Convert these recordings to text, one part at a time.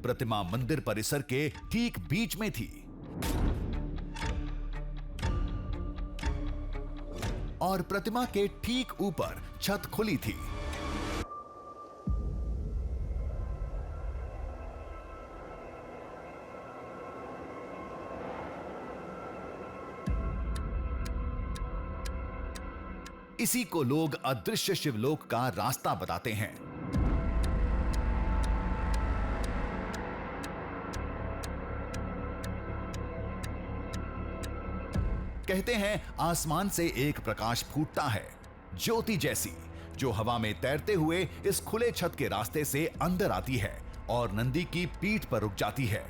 प्रतिमा मंदिर परिसर के ठीक बीच में थी और प्रतिमा के ठीक ऊपर छत खुली थी। इसी को लोग अदृश्य शिवलोक का रास्ता बताते हैं। कहते हैं आसमान से एक प्रकाश फूटता है, ज्योति जैसी, जो हवा में तैरते हुए इस खुले छत के रास्ते से अंदर आती है और नंदी की पीठ पर रुक जाती है।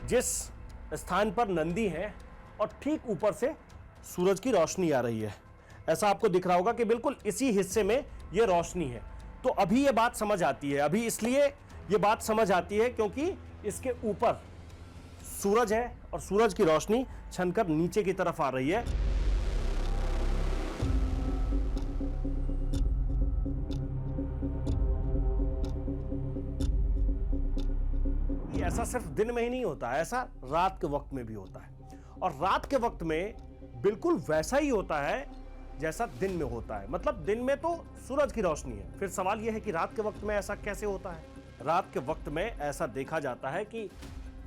जिस स्थान पर नंदी है और ठीक ऊपर से सूरज की रोशनी आ रही है, ऐसा आपको दिख रहा होगा कि बिल्कुल इसी हिस्से में यह रोशनी है। तो अभी ये बात समझ आती है। अभी इसलिए ये बात समझ आती है क्योंकि इसके ऊपर सूरज है और सूरज की रोशनी छनकर नीचे की तरफ आ रही है। ऐसा सिर्फ दिन में ही नहीं होता है, ऐसा रात के वक्त में भी होता है। और रात के वक्त में बिल्कुल वैसा ही होता है जैसा दिन में होता है। मतलब दिन में तो सूरज की रोशनी है, फिर सवाल यह है कि रात के वक्त में ऐसा कैसे होता है। रात के वक्त में ऐसा देखा जाता है कि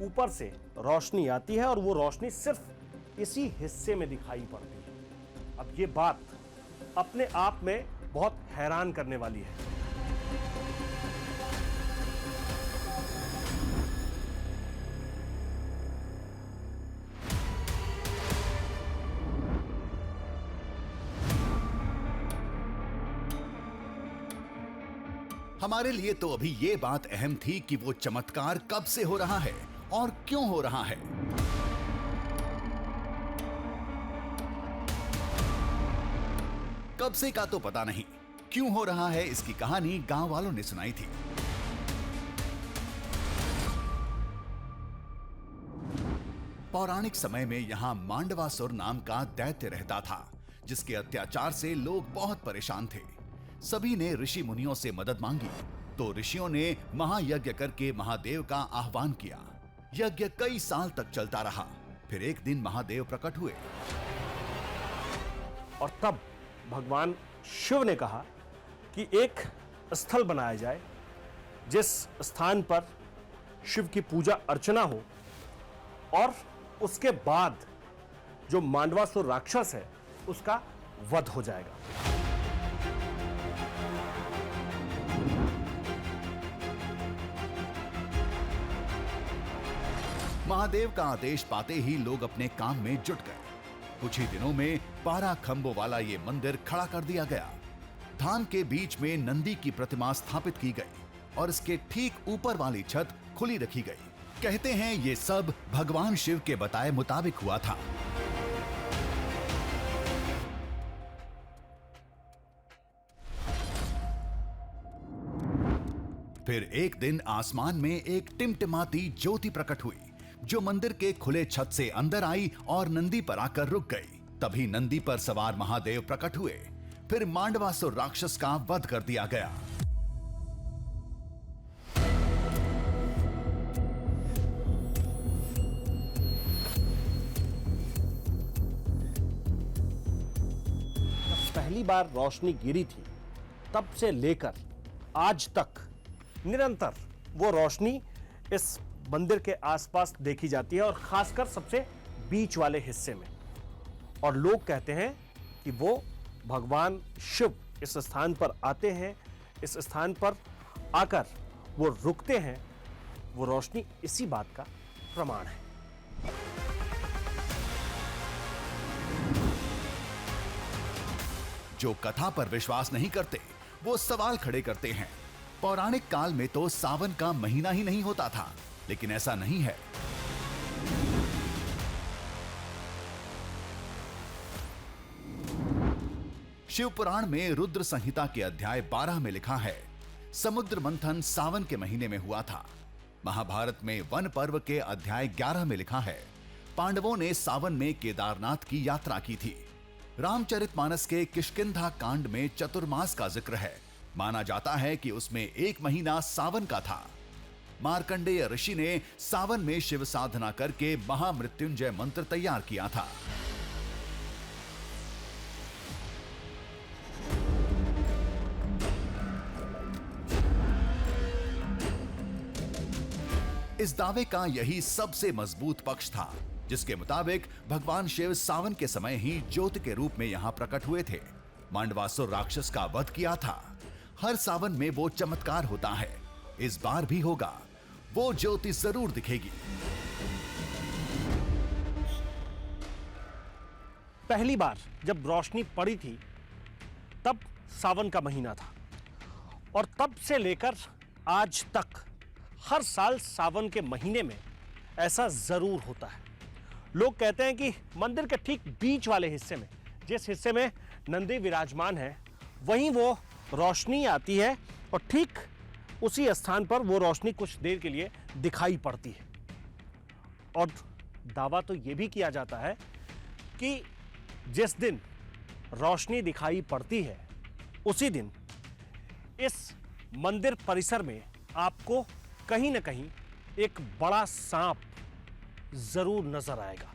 ऊपर से रोशनी आती है और वो रोशनी सिर्फ इसी हिस्से में दिखाई पड़ती है। अब ये बात अपने आप में बहुत हैरान करने वाली है। हमारे लिए तो अभी ये बात अहम थी कि वो चमत्कार कब से हो रहा है और क्यों हो रहा है। कब से का तो पता नहीं, क्यों हो रहा है इसकी कहानी गांव वालों ने सुनाई थी। पौराणिक समय में यहां मांडवासुर नाम का दैत्य रहता था, जिसके अत्याचार से लोग बहुत परेशान थे। सभी ने ऋषि मुनियों से मदद मांगी तो ऋषियों ने महायज्ञ करके महादेव का आह्वान किया। यज्ञ कई साल तक चलता रहा। फिर एक दिन महादेव प्रकट हुए और तब भगवान शिव ने कहा कि एक स्थल बनाया जाए जिस स्थान पर शिव की पूजा अर्चना हो और उसके बाद जो मांडवासुर राक्षस है उसका वध हो जाएगा। महादेव का आदेश पाते ही लोग अपने काम में जुट गए। कुछ ही दिनों में 12 खंभों वाला ये मंदिर खड़ा कर दिया गया। धाम के बीच में नंदी की प्रतिमा स्थापित की गई और इसके ठीक ऊपर वाली छत खुली रखी गई। कहते हैं ये सब भगवान शिव के बताए मुताबिक हुआ था। फिर एक दिन आसमान में एक टिमटिमाती ज्योति प्रकट हुई, जो मंदिर के खुले छत से अंदर आई और नंदी पर आकर रुक गई। तभी नंदी पर सवार महादेव प्रकट हुए। फिर मांडवासुर राक्षस का वध कर दिया गया। पहली बार रोशनी गिरी थी तब से लेकर आज तक निरंतर वो रोशनी इस मंदिर के आसपास देखी जाती है और खासकर सबसे बीच वाले हिस्से में। और लोग कहते हैं कि वो भगवान शिव इस स्थान पर आते हैं, इस स्थान पर आकर वो रुकते हैं। वो रोशनी इसी बात का प्रमाण है। जो कथा पर विश्वास नहीं करते वो सवाल खड़े करते हैं। पौराणिक काल में तो सावन का महीना ही नहीं होता था, लेकिन ऐसा नहीं है। शिव पुराण में रुद्र संहिता के अध्याय 12 में लिखा है, समुद्र मंथन सावन के महीने में हुआ था। महाभारत में वन पर्व के अध्याय 11 में लिखा है, पांडवों ने सावन में केदारनाथ की यात्रा की थी। रामचरितमानस के किष्किंधा कांड में चतुर्मास का जिक्र है। माना जाता है कि उसमें 1 महीना सावन का था। मार्कंडेय ऋषि ने सावन में शिव साधना करके महामृत्युंजय मंत्र तैयार किया था। इस दावे का यही सबसे मजबूत पक्ष था, जिसके मुताबिक भगवान शिव सावन के समय ही ज्योति के रूप में यहां प्रकट हुए थे। मांडवासुर राक्षस का वध किया था। हर सावन में वो चमत्कार होता है, इस बार भी होगा। वो ज्योति जरूर दिखेगी। पहली बार जब रोशनी पड़ी थी तब सावन का महीना था, और तब से लेकर आज तक हर साल सावन के महीने में ऐसा जरूर होता है। लोग कहते हैं कि मंदिर के ठीक बीच वाले हिस्से में, जिस हिस्से में नंदी विराजमान है, वहीं वो रोशनी आती है और ठीक उसी स्थान पर वो रोशनी कुछ देर के लिए दिखाई पड़ती है। और दावा तो ये भी किया जाता है कि जिस दिन रोशनी दिखाई पड़ती है उसी दिन इस मंदिर परिसर में आपको कहीं ना कहीं एक बड़ा सांप जरूर नजर आएगा।